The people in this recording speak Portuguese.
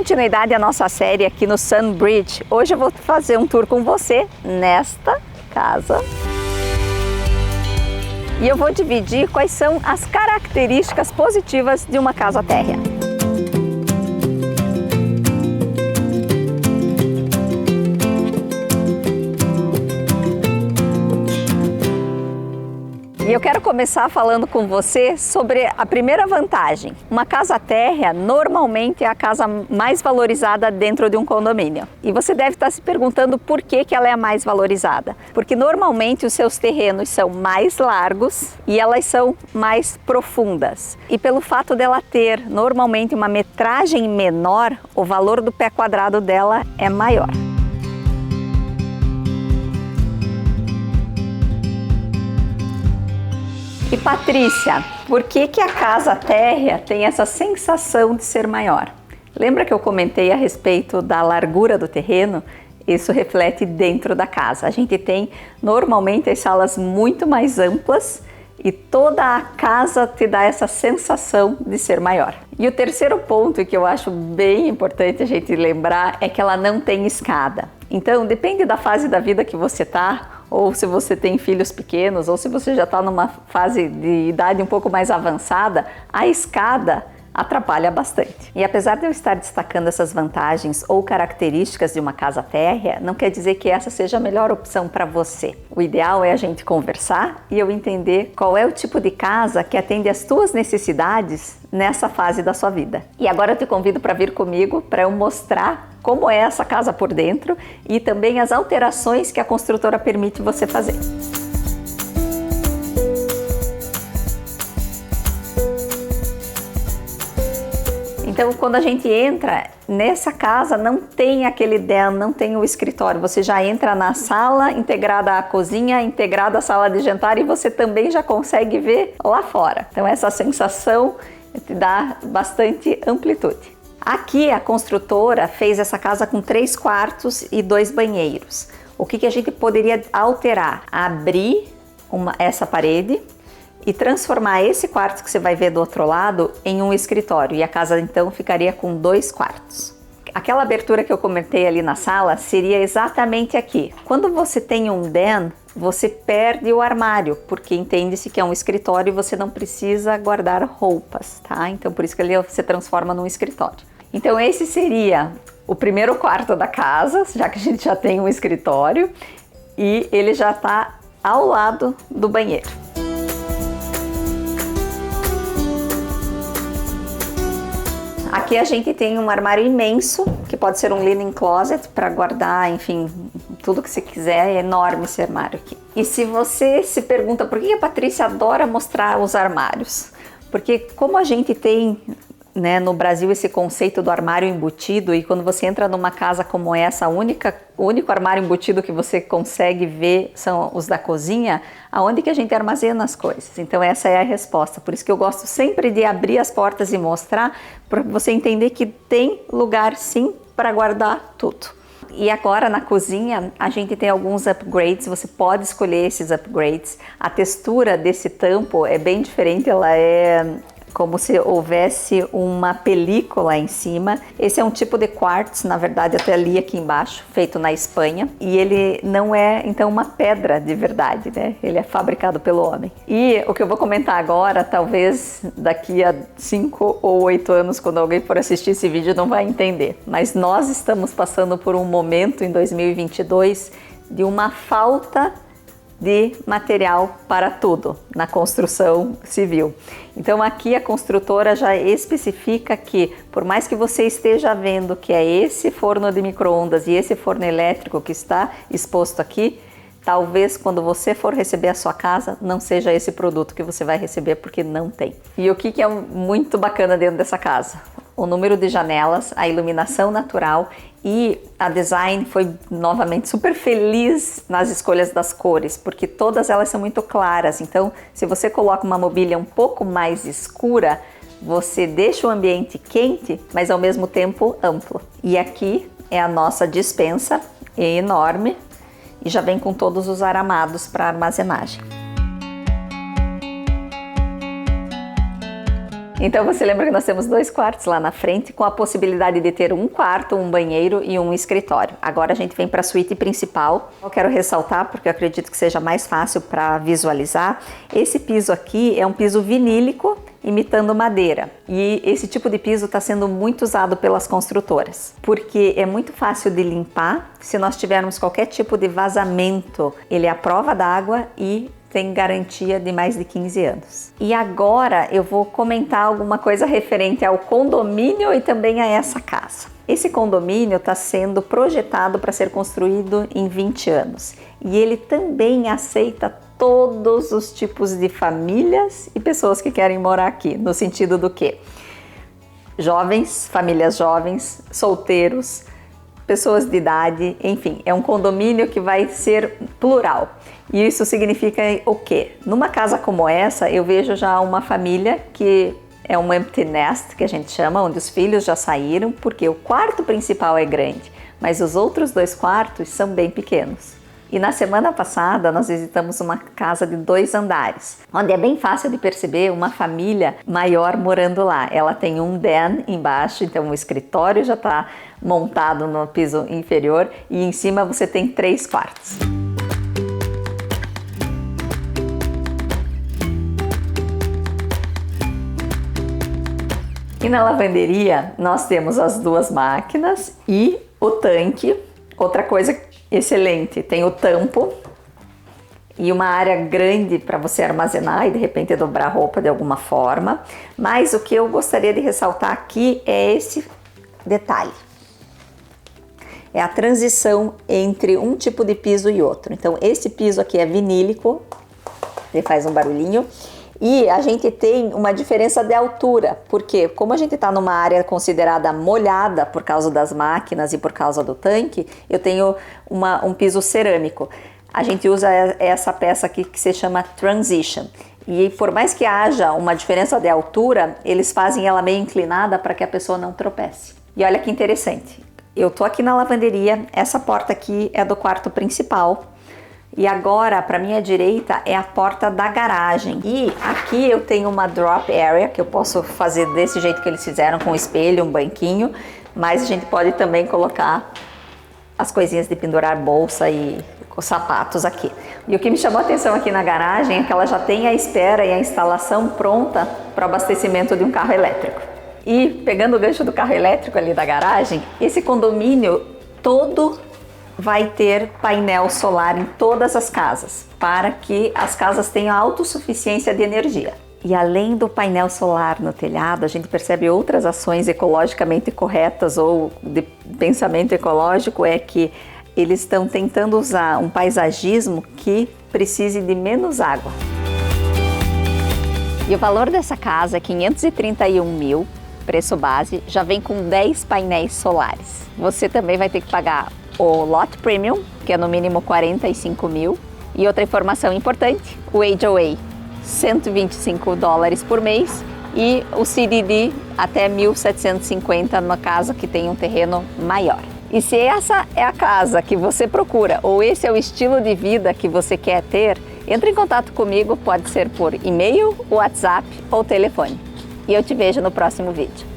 continuidade à nossa série aqui no Sunbridge, hoje eu vou fazer um tour com você nesta casa. E eu vou dividir quais são as características positivas de uma casa térrea. E eu quero começar falando com você sobre a primeira vantagem. Uma casa térrea normalmente é a casa mais valorizada dentro de um condomínio. E você deve estar se perguntando por que ela é a mais valorizada. Porque normalmente os seus terrenos são mais largos e elas são mais profundas. E pelo fato dela ter normalmente uma metragem menor, o valor do pé quadrado dela é maior. E Patrícia, por que a casa térrea tem essa sensação de ser maior? Lembra que eu comentei a respeito da largura do terreno? Isso reflete dentro da casa. A gente tem normalmente as salas muito mais amplas e toda a casa te dá essa sensação de ser maior. E o terceiro ponto que eu acho bem importante a gente lembrar é que ela não tem escada. Então, depende da fase da vida que você está, ou se você tem filhos pequenos, ou se você já está numa fase de idade um pouco mais avançada, a escada atrapalha bastante. E apesar de eu estar destacando essas vantagens ou características de uma casa térrea, não quer dizer que essa seja a melhor opção para você. O ideal é a gente conversar e eu entender qual é o tipo de casa que atende às tuas necessidades nessa fase da sua vida. E agora eu te convido para vir comigo para eu mostrar como é essa casa por dentro e também as alterações que a construtora permite você fazer. Então, quando a gente entra nessa casa, não tem aquele den, não tem o escritório. Você já entra na sala integrada à cozinha, integrada à sala de jantar e você também já consegue ver lá fora. Então, essa sensação te dá bastante amplitude. Aqui a construtora fez essa casa com 3 quartos e 2 banheiros. O que a gente poderia alterar? Abrir essa parede e transformar esse quarto que você vai ver do outro lado em um escritório. E a casa então ficaria com 2 quartos. Aquela abertura que eu comentei ali na sala seria exatamente aqui. Quando você tem um den, você perde o armário, porque entende-se que é um escritório e você não precisa guardar roupas, tá? Então por isso que ele você transforma num escritório. Então esse seria o primeiro quarto da casa, já que a gente já tem um escritório e ele já está ao lado do banheiro. Aqui a gente tem um armário imenso, que pode ser um linen closet para guardar, enfim, tudo que você quiser. É enorme esse armário aqui. E se você se pergunta por que a Patrícia adora mostrar os armários? Porque como a gente tem, né, no Brasil esse conceito do armário embutido, e quando você entra numa casa como essa, o único armário embutido que você consegue ver são os da cozinha, aonde que a gente armazena as coisas. Então essa é a resposta. Por isso que eu gosto sempre de abrir as portas e mostrar, para você entender que tem lugar sim para guardar tudo. E agora na cozinha a gente tem alguns upgrades, você pode escolher esses upgrades. A textura desse tampo é bem diferente, ela é como se houvesse uma película em cima. Esse é um tipo de quartzo, na verdade até ali aqui embaixo, feito na Espanha. E ele não é, então, uma pedra de verdade, né? Ele é fabricado pelo homem. E o que eu vou comentar agora, talvez daqui a 5 ou 8 anos, quando alguém for assistir esse vídeo, não vai entender. Mas nós estamos passando por um momento em 2022 de uma falta de material para tudo na construção civil. Então aqui a construtora já especifica que, por mais que você esteja vendo que é esse forno de micro-ondas e esse forno elétrico que está exposto aqui, talvez quando você for receber a sua casa, não seja esse produto que você vai receber, porque não tem. E o que é muito bacana dentro dessa casa? O número de janelas, a iluminação natural e a design foi novamente super feliz nas escolhas das cores, porque todas elas são muito claras. Então, se você coloca uma mobília um pouco mais escura, você deixa o ambiente quente, mas ao mesmo tempo amplo. E aqui é a nossa despensa, é enorme e já vem com todos os aramados para armazenagem. Então você lembra que nós temos 2 quartos lá na frente, com a possibilidade de ter um quarto, um banheiro e um escritório. Agora a gente vem para a suíte principal. Eu quero ressaltar, porque eu acredito que seja mais fácil para visualizar, esse piso aqui é um piso vinílico, imitando madeira. E esse tipo de piso está sendo muito usado pelas construtoras, porque é muito fácil de limpar. Se nós tivermos qualquer tipo de vazamento, ele é à prova d'água e tem garantia de mais de 15 anos. E agora eu vou comentar alguma coisa referente ao condomínio e também a essa casa. Esse condomínio está sendo projetado para ser construído em 20 anos e ele também aceita todos os tipos de famílias e pessoas que querem morar aqui, no sentido do quê? Jovens, famílias jovens, solteiros, pessoas de idade, enfim, é um condomínio que vai ser plural. E isso significa o quê? Numa casa como essa, eu vejo já uma família que é um empty nest, que a gente chama, onde os filhos já saíram, porque o quarto principal é grande, mas os outros 2 quartos são bem pequenos. E na semana passada nós visitamos uma casa de 2 andares, onde é bem fácil de perceber uma família maior morando lá. Ela tem um den embaixo, então o escritório já está montado no piso inferior e em cima você tem 3 quartos. E na lavanderia nós temos as 2 máquinas e o tanque. Outra coisa excelente, tem o tampo e uma área grande para você armazenar e de repente dobrar roupa de alguma forma. Mas o que eu gostaria de ressaltar aqui é esse detalhe. É a transição entre um tipo de piso e outro. Então esse piso aqui é vinílico, ele faz um barulhinho. E a gente tem uma diferença de altura, porque como a gente está numa área considerada molhada por causa das máquinas e por causa do tanque, eu tenho um piso cerâmico. A gente usa essa peça aqui que se chama transition. E por mais que haja uma diferença de altura, eles fazem ela meio inclinada para que a pessoa não tropece. E olha que interessante, eu tô aqui na lavanderia, essa porta aqui é do quarto principal. E agora, para minha direita, é a porta da garagem. E aqui eu tenho uma drop area, que eu posso fazer desse jeito que eles fizeram, com um espelho, um banquinho. Mas a gente pode também colocar as coisinhas de pendurar bolsa e os sapatos aqui. E o que me chamou a atenção aqui na garagem é que ela já tem a espera e a instalação pronta para o abastecimento de um carro elétrico. E pegando o gancho do carro elétrico ali da garagem, esse condomínio todo vai ter painel solar em todas as casas, para que as casas tenham autossuficiência de energia. E além do painel solar no telhado, a gente percebe outras ações ecologicamente corretas ou de pensamento ecológico, é que eles estão tentando usar um paisagismo que precise de menos água. E o valor dessa casa é 531 mil, preço base, já vem com 10 painéis solares. Você também vai ter que pagar o Lot Premium, que é no mínimo 45 mil. E outra informação importante, o HOA, $125 por mês. E o CDD até 1.750 numa casa que tem um terreno maior. E se essa é a casa que você procura, ou esse é o estilo de vida que você quer ter, entre em contato comigo, pode ser por e-mail, WhatsApp ou telefone. E eu te vejo no próximo vídeo.